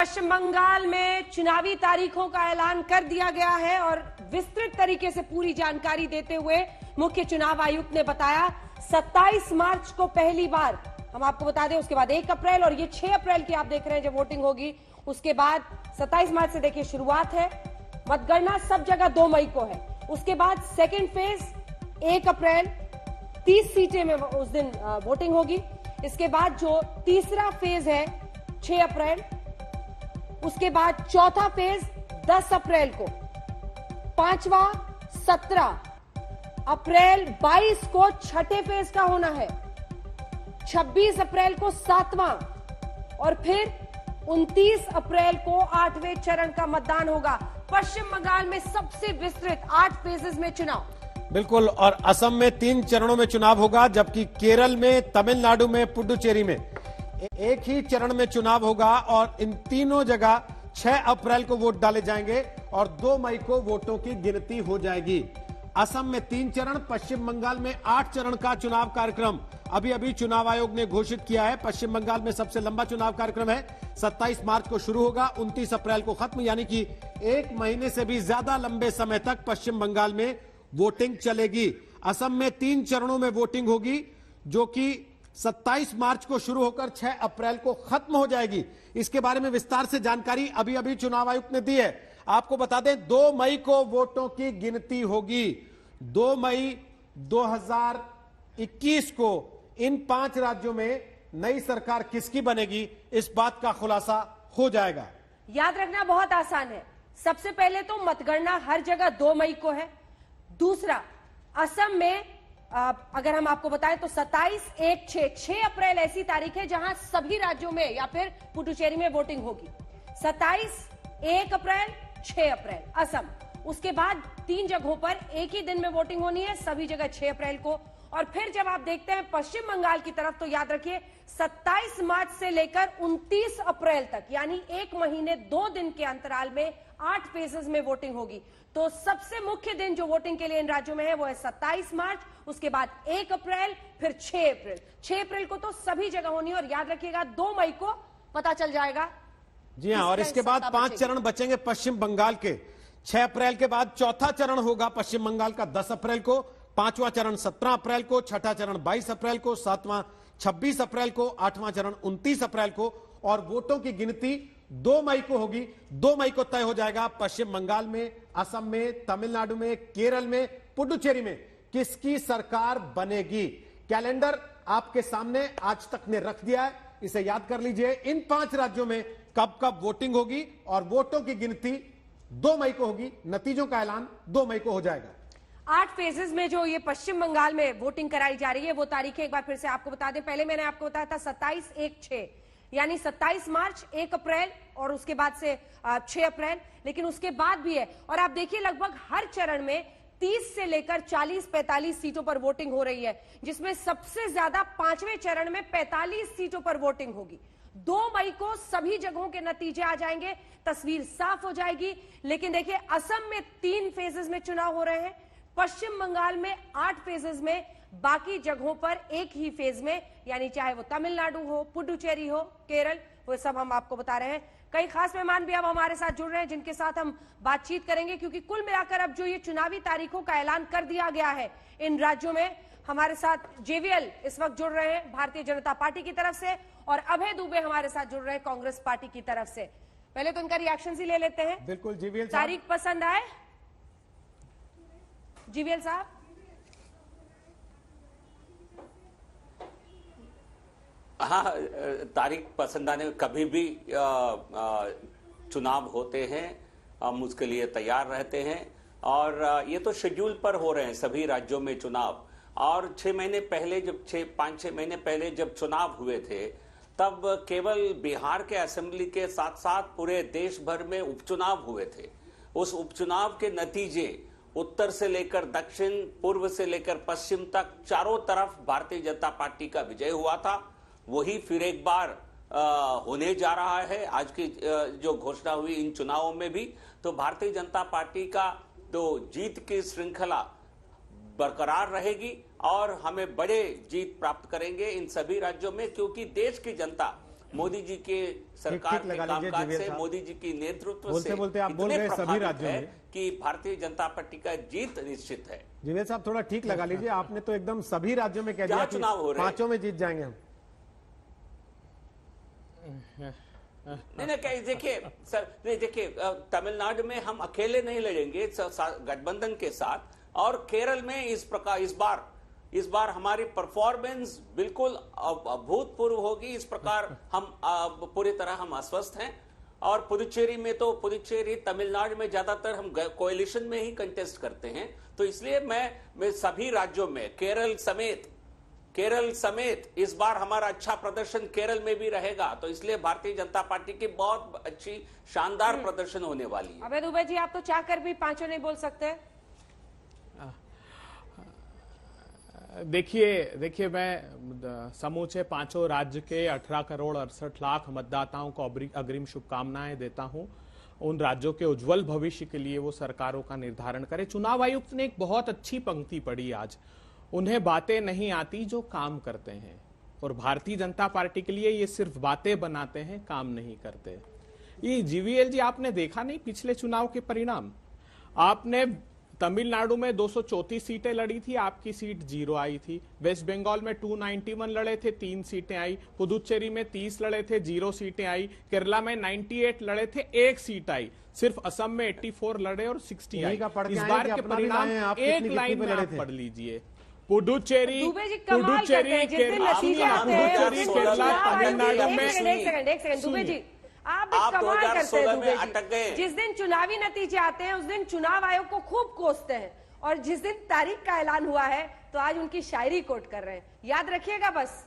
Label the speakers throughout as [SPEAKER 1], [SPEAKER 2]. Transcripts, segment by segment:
[SPEAKER 1] पश्चिम बंगाल में चुनावी तारीखों का ऐलान कर दिया गया है और विस्तृत तरीके से पूरी जानकारी देते हुए मुख्य चुनाव आयुक्त ने बताया 27 मार्च को पहली बार, हम आपको बता दें, उसके बाद 1 अप्रैल और ये 6 अप्रैल की आप देख रहे हैं जब वोटिंग होगी, उसके बाद 27 मार्च से देखिए शुरुआत है। मतगणना सब जगह 2 मई को है। उसके बाद सेकेंड फेज 1 अप्रैल, 30 सीटें में उस दिन वोटिंग होगी। इसके बाद जो तीसरा फेज है 6 अप्रैल, उसके बाद चौथा फेज 10 अप्रैल को, पांचवा 17 अप्रैल, 22 को छठे फेज का होना है, 26 अप्रैल को 7वां और फिर 29 अप्रैल को 8वें चरण का मतदान होगा। पश्चिम बंगाल में सबसे विस्तृत 8 फेजेस में चुनाव।
[SPEAKER 2] बिल्कुल, और असम में 3 चरणों में चुनाव होगा, जबकि केरल में, तमिलनाडु में, पुडुचेरी में एक ही चरण में चुनाव होगा और इन तीनों जगह 6 अप्रैल को वोट डाले जाएंगे और 2 मई को वोटों की गिनती हो जाएगी। असम में 3 चरण, पश्चिम बंगाल में 8 चरण का चुनाव कार्यक्रम अभी अभी चुनाव आयोग ने घोषित किया है। पश्चिम बंगाल में सबसे लंबा चुनाव कार्यक्रम है, 27 मार्च को शुरू होगा, 29 अप्रैल को खत्म, यानी कि 1 महीने से भी ज्यादा लंबे समय तक पश्चिम बंगाल में वोटिंग चलेगी। असम में 3 चरणों में वोटिंग होगी, जो कि 27 मार्च को शुरू होकर 6 अप्रैल को खत्म हो जाएगी। इसके बारे में विस्तार से जानकारी अभी अभी चुनाव आयुक्त ने दी है। आपको बता दें 2 मई को वोटों की गिनती होगी। 2 मई 2021 को इन 5 राज्यों में नई सरकार किसकी बनेगी, इस बात का खुलासा हो जाएगा।
[SPEAKER 1] याद रखना बहुत आसान है। सबसे पहले तो मतगणना हर जगह 2 मई को है। दूसरा, असम में अगर हम आपको बताएं तो 27, 1, 6 अप्रैल ऐसी तारीख है जहां सभी राज्यों में या फिर पुडुचेरी में वोटिंग होगी। 27, 1 अप्रैल, 6 अप्रैल असम। उसके बाद 3 जगहों पर एक ही दिन में वोटिंग होनी है, सभी जगह 6 अप्रैल को। और फिर जब आप देखते हैं पश्चिम बंगाल की तरफ तो याद रखिए 27 मार्च से लेकर 29 अप्रैल तक, यानी 1 महीने 2 दिन के अंतराल में 8 फेजेस में वोटिंग होगी। तो सबसे मुख्य दिन जो वोटिंग के लिए इन राज्यों में है वो है 27 मार्च, उसके बाद 1 अप्रैल, फिर 6 अप्रैल। 6 अप्रैल को तो सभी जगह होनी है और याद रखिएगा 2 मई को पता चल जाएगा।
[SPEAKER 2] जी हाँ, और इसके बाद 5 चरण बचेंगे पश्चिम बंगाल के। 6 अप्रैल के बाद चौथा चरण होगा पश्चिम बंगाल का 10 अप्रैल को, 5वां चरण 17 अप्रैल को, 6ठा चरण 22 अप्रैल को, 7वां 26 अप्रैल को, 8वां चरण 29 अप्रैल को और वोटों की गिनती 2 मई को होगी। 2 मई को तय हो जाएगा पश्चिम बंगाल में, असम में, तमिलनाडु में, केरल में, पुडुचेरी में किसकी सरकार बनेगी। कैलेंडर आपके सामने आज तक ने रख दिया है, इसे याद कर लीजिए। इन 5 राज्यों में कब कब वोटिंग होगी और वोटों की गिनती 2 मई को होगी, नतीजों का ऐलान 2 मई को हो जाएगा।
[SPEAKER 1] 8 फेजेस में जो ये पश्चिम बंगाल में वोटिंग कराई जा रही है वो तारीखें एक बार फिर से आपको बता दें। पहले मैंने आपको बताया था 27, 1, 6, यानी 27 मार्च, 1 अप्रैल और उसके बाद से 6 अप्रैल। लेकिन उसके बाद भी है और आप देखिए लगभग हर चरण में 30 से लेकर 40-45 सीटों पर वोटिंग हो रही है, जिसमें सबसे ज्यादा 5वें चरण में 45 सीटों पर वोटिंग होगी। 2 मई को सभी जगहों के नतीजे आ जाएंगे, तस्वीर साफ हो जाएगी। लेकिन देखिए असम में 3 फेजेस में चुनाव हो रहे हैं, पश्चिम बंगाल में 8 फेजेस में, बाकी जगहों पर एक ही फेज में, यानी चाहे वो तमिलनाडु हो, पुडुचेरी हो, केरल, वो सब हम आपको बता रहे हैं। कई खास मेहमान भी अब हमारे साथ जुड़ रहे हैं जिनके साथ हम बातचीत करेंगे, क्योंकि कुल मिलाकर अब जो ये चुनावी तारीखों का ऐलान कर दिया गया है इन राज्यों में। हमारे साथ जेवीएल इस वक्त जुड़ रहे हैं भारतीय जनता पार्टी की तरफ से और अभय दुबे हमारे साथ जुड़ रहे हैं कांग्रेस पार्टी की तरफ से। पहले तो उनका रिएक्शन ही ले लेते हैं।
[SPEAKER 2] बिल्कुल जेवीएल,
[SPEAKER 1] तारीख पसंद आए जीवीएल साहब?
[SPEAKER 3] हाँ, तारीख पसंद आने, कभी भी चुनाव होते हैं हम उसके लिए तैयार रहते हैं और ये तो शेड्यूल पर हो रहे हैं सभी राज्यों में चुनाव। और 6 महीने पहले जब 5-6 महीने पहले जब चुनाव हुए थे तब केवल बिहार के असेंबली के साथ साथ पूरे देश भर में उपचुनाव हुए थे। उस उपचुनाव के नतीजे उत्तर से लेकर दक्षिण, पूर्व से लेकर पश्चिम तक चारों तरफ भारतीय जनता पार्टी का विजय हुआ था। वही फिर एक बार होने जा रहा है। आज की जो घोषणा हुई इन चुनावों में भी, तो भारतीय जनता पार्टी का तो जीत की श्रृंखला बरकरार रहेगी और हमें बड़े जीत प्राप्त करेंगे इन सभी राज्यों में, क्योंकि देश की जनता मोदी जी के सरकार
[SPEAKER 2] ठीक
[SPEAKER 3] के
[SPEAKER 2] लगा लीजिए
[SPEAKER 3] कामकाज
[SPEAKER 2] जिवेद
[SPEAKER 3] से,
[SPEAKER 2] साहब।
[SPEAKER 3] मोदी जी की नेतृत्व
[SPEAKER 2] बोलते
[SPEAKER 3] से
[SPEAKER 2] बोलते आप बोल
[SPEAKER 3] इतने
[SPEAKER 2] गए सभी
[SPEAKER 3] प्रभावित
[SPEAKER 2] राज्यों
[SPEAKER 3] है
[SPEAKER 2] में।
[SPEAKER 3] कि भारतीय जनता पार्टी का जीत निश्चित है।
[SPEAKER 2] जिवेद साहब थोड़ा ठीक लगा लीजिए, आपने तो एकदम सभी राज्यों में कह दिया
[SPEAKER 3] जहां
[SPEAKER 2] कि
[SPEAKER 3] चुनाव हो रहे हैं।
[SPEAKER 2] 5 में जीत जाएंगे हम।
[SPEAKER 3] नहीं क्या देखिए सर, नहीं देखिए तमिलनाडु में हम अकेले नहीं लड़ेंगे गठबंधन के साथ, और केरल में इस बार हमारी परफॉर्मेंस बिल्कुल अभूतपूर्व होगी। इस प्रकार हम पूरी तरह हम आश्वस्त हैं। और पुदुचेरी में तो तमिलनाडु में ज्यादातर हम कोएलिशन में ही कंटेस्ट करते हैं, तो इसलिए मैं सभी राज्यों में केरल समेत इस बार हमारा अच्छा प्रदर्शन केरल में भी रहेगा। तो इसलिए भारतीय जनता पार्टी की बहुत अच्छी शानदार प्रदर्शन होने वाली है।
[SPEAKER 1] अबे दुबे जी, आप तो चाहकर भी पांचों नहीं बोल सकते।
[SPEAKER 4] देखिए मैं समूचे पांचों राज्य के 18 करोड़ 68 लाख मतदाताओं को अग्रिम शुभकामनाएं देता हूं। उन राज्यों के उज्जवल भविष्य के लिए वो सरकारों का निर्धारण करे। चुनाव आयुक्त ने एक बहुत अच्छी पंक्ति पढ़ी आज, उन्हें बातें नहीं आती जो काम करते हैं, और भारतीय जनता पार्टी के लिए ये सिर्फ बातें बनाते हैं, काम नहीं करते। ये जीवीएल जी, आपने देखा नहीं पिछले चुनाव के परिणाम? आपने तमिलनाडु में 234 सीटें लड़ी थी, आपकी सीट 0 आई थी। वेस्ट बंगाल में 291 लड़े थे, 3 सीटें आई। पुदुचेरी में 30 लड़े थे, 0 सीटें आई। केरला में 98 लड़े थे, 1 सीट आई। सिर्फ असम में 84 लड़े और 60 आई। इस बार के परिणाम एक लाइन में आप पढ़ लीजिए। पुदुचेरी, केरला, तमिलनाडु में।
[SPEAKER 1] एक सेकंड दुबे जी, आप भी कमाल करते हैं दुबे जी। जिस दिन चुनावी नतीजे आते हैं उस दिन चुनाव आयोग को खूब कोसते हैं, और जिस दिन तारीख का ऐलान हुआ है तो आज उनकी शायरी कोट कर रहे हैं। याद रखिएगा बस।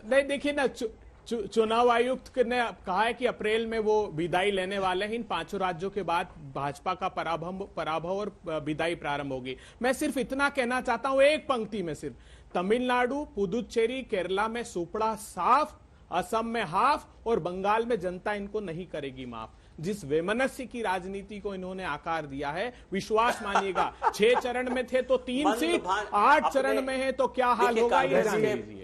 [SPEAKER 4] नहीं देखिए ना, चुनाव आयुक्त ने कहा है कि अप्रैल में वो विदाई लेने वाले हैं। इन 5 राज्यों के बाद भाजपा का पराभव और विदाई प्रारंभ होगी। मैं सिर्फ इतना कहना चाहता हूं एक पंक्ति में, सिर्फ तमिलनाडु, पुदुचेरी, केरला में सुपड़ा साफ, असम में हाफ, और बंगाल में जनता इनको नहीं करेगी माफ। जिस वैमनस्य की राजनीति को इन्होंने आकार दिया है, विश्वास मानिएगा 6 चरण में थे तो 3 सीट, 8 चरण में है तो क्या हाल होगा ये जान लीजिए।